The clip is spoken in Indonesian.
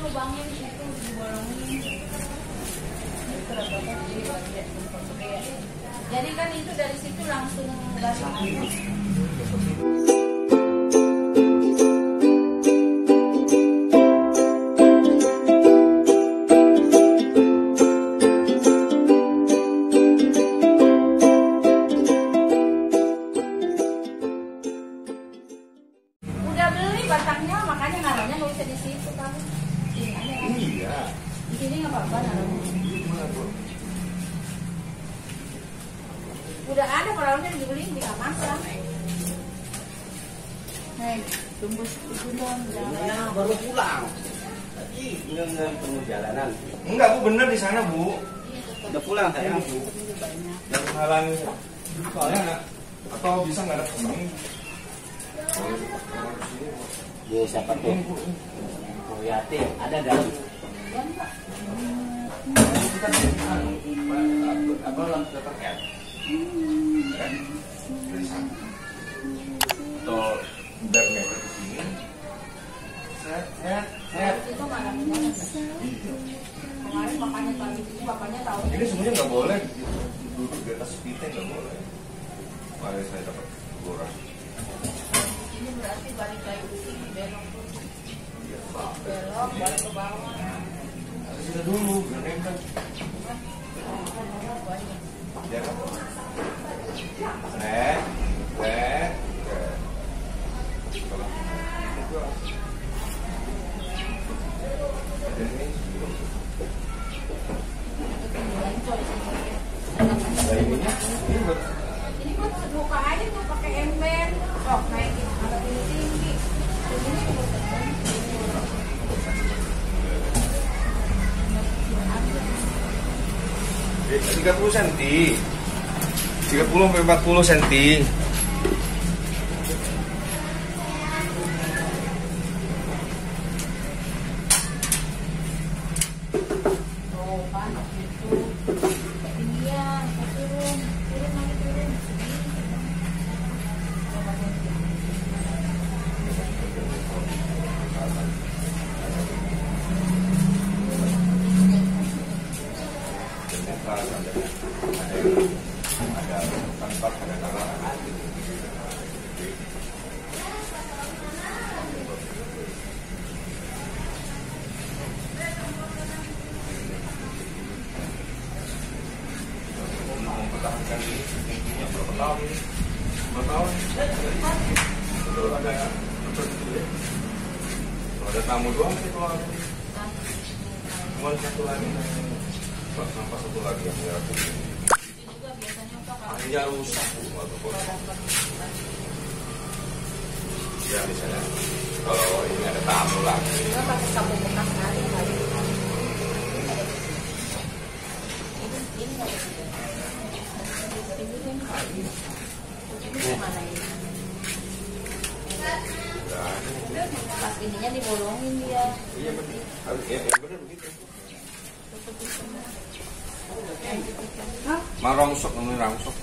lubangnya di situ dibolongin. Jadi kan itu dari situ langsung garis. Udah beli batangnya, makanya naruhnya nggak bisa di situ kamu. Iya. Di sini nggak apa-apa naruhnya. Udah ada perahunya dibeli di kamar kan? Nih, tunggu dong. Ya, baru pulang. Tadi nggak ketemu jalanan. Enggak, Bu, bener di sana, Bu. Udah pulang saya. Yang halangi. Soalnya enggak, atau bisa nggak ada kembang? Bu, siapa tuh? Bu Yati, ada dalam. Kita apa langsung terkait? Kan? Dari sana. Atau darnya ke sini. Saya. Itu malamnya. Kemarin makanya pagi itu bapaknya tahu. Ini semuanya nggak boleh duduk di atas pita, nggak boleh. Makanya saya dapat teguran. Ini berarti balik lagi ke sini belok. Belok balik ke bawah. Sudah dulu, biar nempel. Ya kan? Ini buat buka aja tuh pakai ember. Oh, naikin agak tinggi. Ini 30 cm. 30-40 cm. Ada tempat, ada kalangan. Mempertahankan ini berapa tahun ini? 2 tahun. Betul ada ya. Kalau ada tamu doang sih keluar. Cuma satu lagi. Sampah satu lagi yang merah putih. Akhirnya rusak atau kotor. Ya misalnya kalau ini ada tamu lagi. Kita pakai sapu bekas kali. Ini mana ini? Pas ininya dibolongin dia. Iya benar. Ya benar begitu. Marongsok namanya rongsok.